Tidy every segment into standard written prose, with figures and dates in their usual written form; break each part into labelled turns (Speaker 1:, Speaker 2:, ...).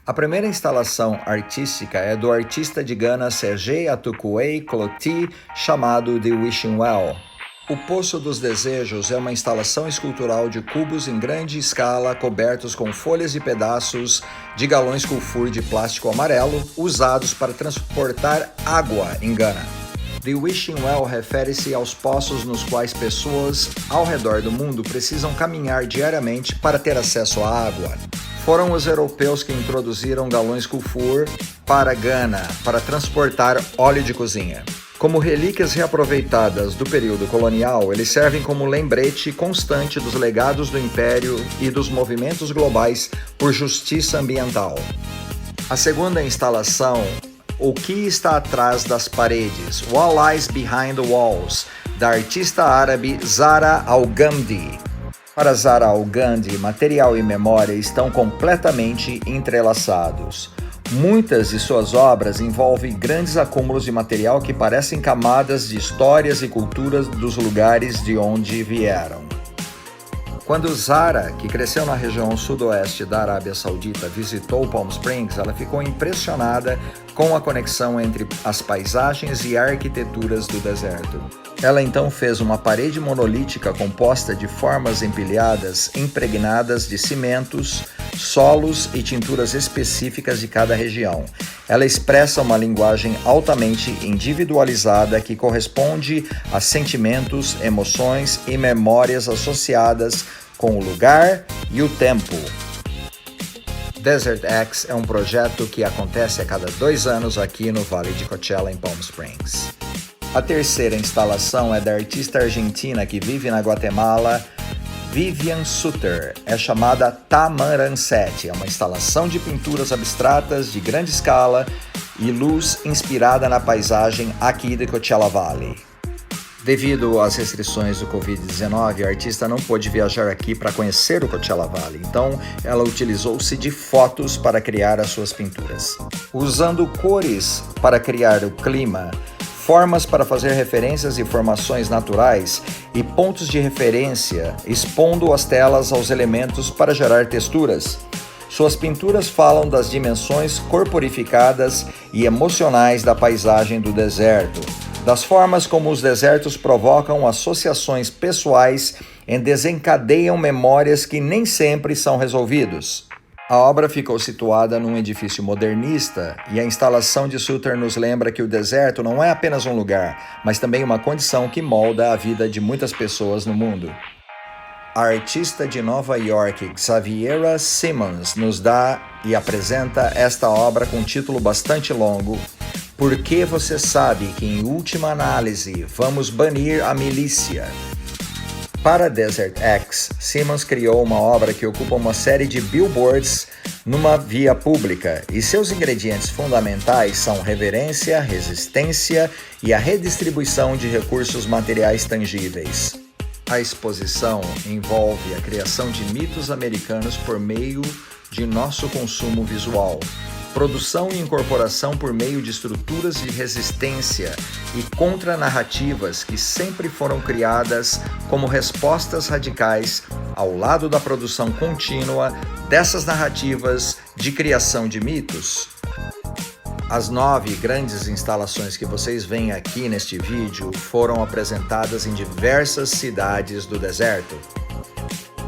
Speaker 1: A primeira instalação artística é do artista de Gana Serge Atuquei Cloti, chamado The Wishing Well. O Poço dos Desejos é uma instalação escultural de cubos em grande escala cobertos com folhas e pedaços de galões Kufur de plástico amarelo usados para transportar água em Gana. The Wishing Well refere-se aos poços nos quais pessoas ao redor do mundo precisam caminhar diariamente para ter acesso à água. Foram os europeus que introduziram galões Kufur para Gana para transportar óleo de cozinha. Como relíquias reaproveitadas do período colonial, eles servem como lembrete constante dos legados do Império e dos movimentos globais por justiça ambiental. A segunda instalação, O que está atrás das paredes, What Lies Behind the Walls, da artista árabe Zahra Al-Ghamdi. Para Zahra Al-Ghamdi, material e memória estão completamente entrelaçados. Muitas de suas obras envolvem grandes acúmulos de material que parecem camadas de histórias e culturas dos lugares de onde vieram. Quando Zahra, que cresceu na região sudoeste da Arábia Saudita, visitou Palm Springs, ela ficou impressionada com a conexão entre as paisagens e arquiteturas do deserto. Ela então fez uma parede monolítica composta de formas empilhadas impregnadas de cimentos, solos e tinturas específicas de cada região. Ela expressa uma linguagem altamente individualizada que corresponde a sentimentos, emoções e memórias associadas com o lugar e o tempo. Desert X é um projeto que acontece a cada 2 anos aqui no Vale de Coachella, em Palm Springs. A terceira instalação é da artista argentina que vive na Guatemala, Vivian Sutter. É chamada Tamarancete. É uma instalação de pinturas abstratas de grande escala e luz inspirada na paisagem aqui de Coachella Valley. Devido às restrições do Covid-19, a artista não pôde viajar aqui para conhecer o Coachella Valley, então ela utilizou-se de fotos para criar as suas pinturas. Usando cores para criar o clima, formas para fazer referências e formações naturais e pontos de referência, expondo as telas aos elementos para gerar texturas. Suas pinturas falam das dimensões corporificadas e emocionais da paisagem do deserto, das formas como os desertos provocam associações pessoais e desencadeiam memórias que nem sempre são resolvidos. A obra ficou situada num edifício modernista e a instalação de Sutter nos lembra que o deserto não é apenas um lugar, mas também uma condição que molda a vida de muitas pessoas no mundo. A artista de Nova York, Xaviera Simmons, nos dá e apresenta esta obra com um título bastante longo, Porque você sabe que, em última análise, vamos banir a milícia. Para Desert X, Simmons criou uma obra que ocupa uma série de billboards numa via pública, e seus ingredientes fundamentais são reverência, resistência e a redistribuição de recursos materiais tangíveis. A exposição envolve a criação de mitos americanos por meio de nosso consumo visual, produção e incorporação por meio de estruturas de resistência e contranarrativas que sempre foram criadas como respostas radicais ao lado da produção contínua dessas narrativas de criação de mitos. As 9 grandes instalações que vocês veem aqui neste vídeo foram apresentadas em diversas cidades do deserto.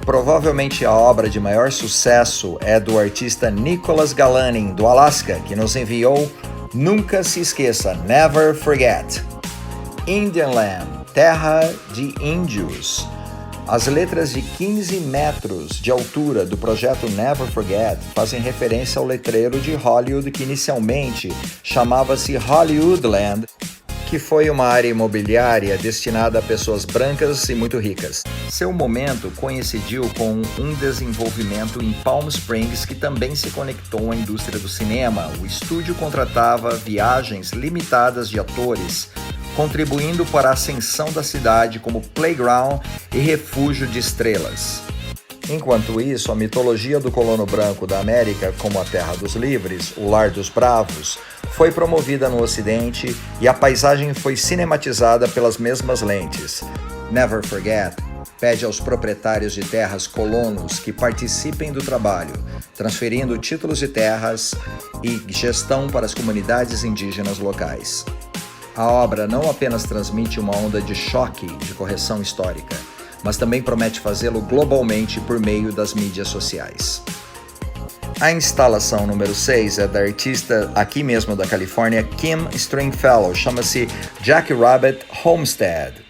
Speaker 1: Provavelmente a obra de maior sucesso é do artista Nicholas Galanin, do Alasca, que nos enviou Nunca Se Esqueça, Never Forget. Indian Land, Terra de Índios. As letras de 15 metros de altura do projeto Never Forget fazem referência ao letreiro de Hollywood que inicialmente chamava-se Hollywoodland, que foi uma área imobiliária destinada a pessoas brancas e muito ricas. Seu momento coincidiu com um desenvolvimento em Palm Springs que também se conectou à indústria do cinema. O estúdio contratava viagens limitadas de atores, contribuindo para a ascensão da cidade como playground e refúgio de estrelas. Enquanto isso, a mitologia do colono branco da América como a Terra dos Livres, o Lar dos Bravos, foi promovida no Ocidente e a paisagem foi cinematizada pelas mesmas lentes. Never Forget pede aos proprietários de terras colonos que participem do trabalho, transferindo títulos de terras e gestão para as comunidades indígenas locais. A obra não apenas transmite uma onda de choque de correção histórica, mas também promete fazê-lo globalmente por meio das mídias sociais. A instalação número 6 é da artista aqui mesmo da Califórnia, Kim Stringfellow, chama-se Jack Rabbit Homestead.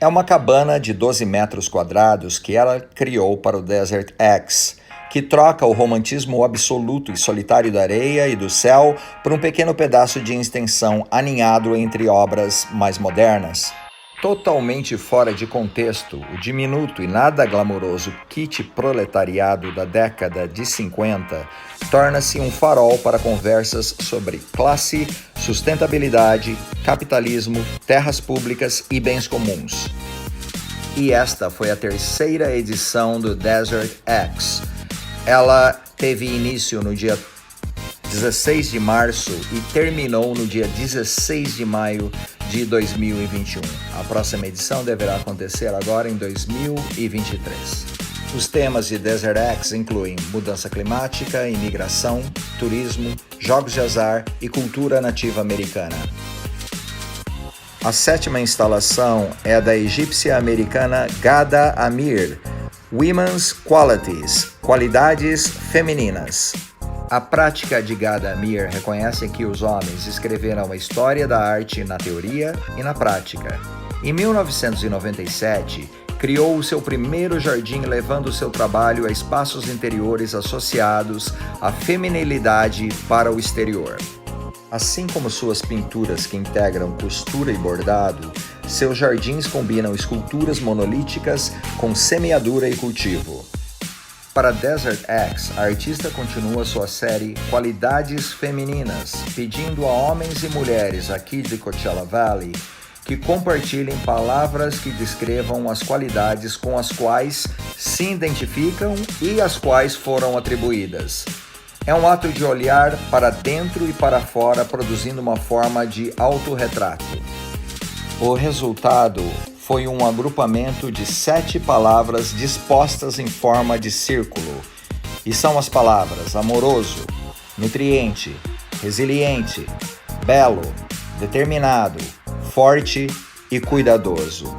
Speaker 1: É uma cabana de 12 metros quadrados que ela criou para o Desert X, que troca o romantismo absoluto e solitário da areia e do céu por um pequeno pedaço de extensão aninhado entre obras mais modernas. Totalmente fora de contexto, o diminuto e nada glamouroso kit proletariado da década de 50 torna-se um farol para conversas sobre classe, sustentabilidade, capitalismo, terras públicas e bens comuns. E esta foi a terceira edição do Desert X. Ela teve início no dia 16 de março e terminou no dia 16 de maio de 2021. A próxima edição deverá acontecer agora em 2023. Os temas de Desert X incluem mudança climática, imigração, turismo, jogos de azar e cultura nativa americana. A sétima instalação é da egípcia-americana Ghada Amir, Women's Qualities, Qualidades Femininas. A prática de Ghada Amir reconhece que os homens escreveram a história da arte na teoria e na prática. Em 1997, criou o seu primeiro jardim levando seu trabalho a espaços interiores associados à feminilidade para o exterior. Assim como suas pinturas que integram costura e bordado, seus jardins combinam esculturas monolíticas com semeadura e cultivo. Para Desert X, a artista continua sua série Qualidades Femininas, pedindo a homens e mulheres aqui de Coachella Valley que compartilhem palavras que descrevam as qualidades com as quais se identificam e as quais foram atribuídas. É um ato de olhar para dentro e para fora, produzindo uma forma de autorretrato. O resultado foi um agrupamento de 7 palavras dispostas em forma de círculo. E são as palavras amoroso, nutriente, resiliente, belo, determinado, forte e cuidadoso.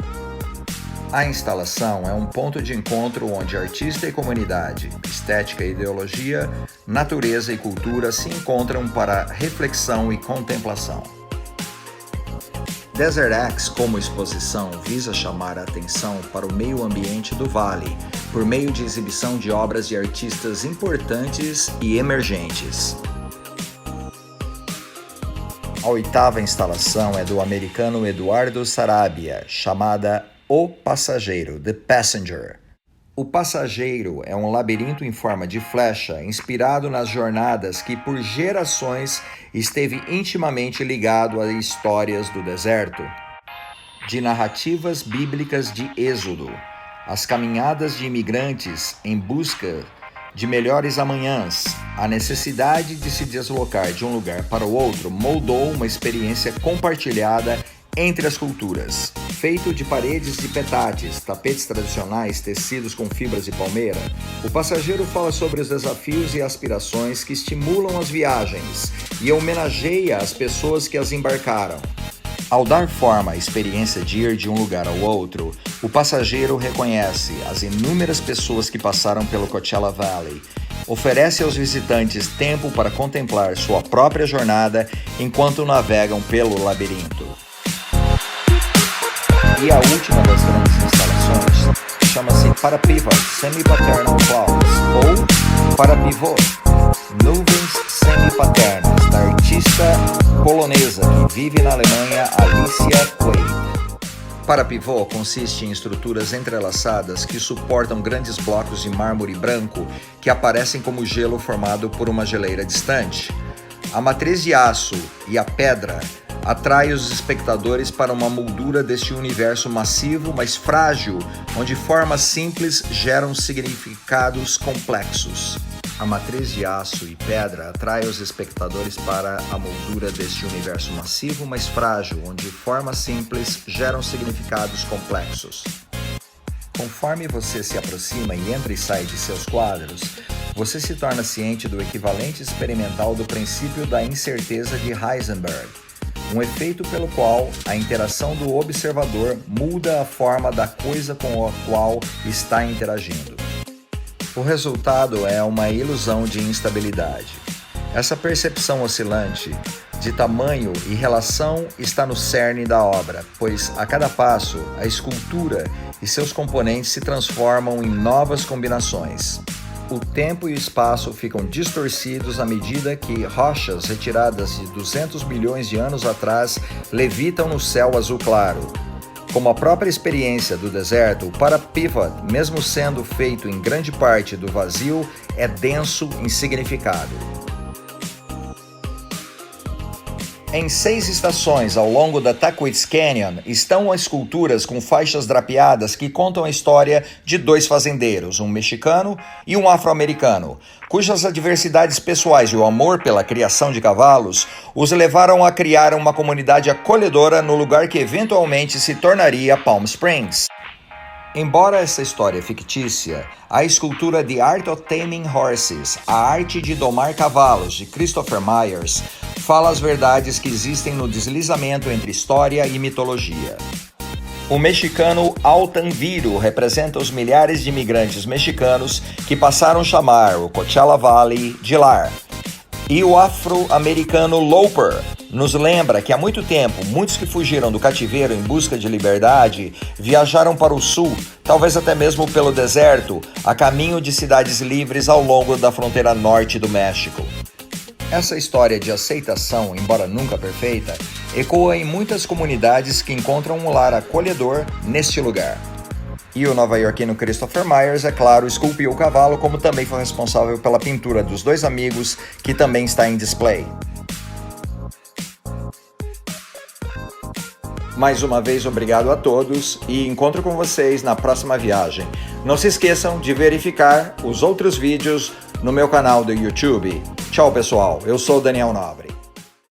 Speaker 1: A instalação é um ponto de encontro onde artista e comunidade, estética e ideologia, natureza e cultura se encontram para reflexão e contemplação. Desert X, como exposição, visa chamar a atenção para o meio ambiente do Vale, por meio de exibição de obras de artistas importantes e emergentes. A 8ª instalação é do americano Eduardo Sarabia, chamada O Passageiro, The Passenger. O Passageiro é um labirinto em forma de flecha, inspirado nas jornadas que por gerações esteve intimamente ligado a histórias do deserto, de narrativas bíblicas de êxodo, as caminhadas de imigrantes em busca de melhores amanhãs. A necessidade de se deslocar de um lugar para o outro moldou uma experiência compartilhada entre as culturas. Feito de paredes de petates, tapetes tradicionais tecidos com fibras de palmeira, o passageiro fala sobre os desafios e aspirações que estimulam as viagens e homenageia as pessoas que as embarcaram. Ao dar forma à experiência de ir de um lugar ao outro, o passageiro reconhece as inúmeras pessoas que passaram pelo Coachella Valley, oferece aos visitantes tempo para contemplar sua própria jornada enquanto navegam pelo labirinto. E a última das grandes instalações chama-se Parapivot Semi-Paternal Clouds, ou Parapivot, Nuvens Semi-Paternas, da artista polonesa que vive na Alemanha, Alicia Quaid. Parapivot consiste em estruturas entrelaçadas que suportam grandes blocos de mármore branco que aparecem como gelo formado por uma geleira distante. A matriz de aço e a pedra atrai os espectadores para uma moldura deste universo massivo, mas frágil, onde formas simples geram significados complexos. A matriz de aço e pedra atrai os espectadores para a moldura deste universo massivo, mas frágil, onde formas simples geram significados complexos. Conforme você se aproxima e entra e sai de seus quadros, você se torna ciente do equivalente experimental do princípio da incerteza de Heisenberg, um efeito pelo qual a interação do observador muda a forma da coisa com a qual está interagindo. O resultado é uma ilusão de instabilidade. Essa percepção oscilante de tamanho e relação está no cerne da obra, pois a cada passo a escultura e seus componentes se transformam em novas combinações. O tempo e o espaço ficam distorcidos à medida que rochas retiradas de 200 milhões de anos atrás levitam no céu azul claro. Como a própria experiência do deserto, o Parapivot, mesmo sendo feito em grande parte do vazio, é denso em significado. Em 6 estações ao longo da Tuckwitz Canyon estão esculturas com faixas drapeadas que contam a história de 2 fazendeiros, um mexicano e um afro-americano, cujas adversidades pessoais e o amor pela criação de cavalos os levaram a criar uma comunidade acolhedora no lugar que eventualmente se tornaria Palm Springs. Embora essa história fictícia, a escultura The Art of Taming Horses, A Arte de Domar Cavalos, de Christopher Myers, fala as verdades que existem no deslizamento entre história e mitologia. O mexicano Altan Viro representa os milhares de imigrantes mexicanos que passaram a chamar o Coachella Valley de lar. E o afro-americano Loper nos lembra que há muito tempo, muitos que fugiram do cativeiro em busca de liberdade viajaram para o sul, talvez até mesmo pelo deserto, a caminho de cidades livres ao longo da fronteira norte do México. Essa história de aceitação, embora nunca perfeita, ecoa em muitas comunidades que encontram um lar acolhedor neste lugar. E o nova-iorquino Christopher Myers, é claro, esculpiu o cavalo, como também foi responsável pela pintura dos 2 amigos, que também está em display. Mais uma vez, obrigado a todos e encontro com vocês na próxima viagem. Não se esqueçam de verificar os outros vídeos no meu canal do YouTube. Tchau, pessoal. Eu sou Daniel Nobre.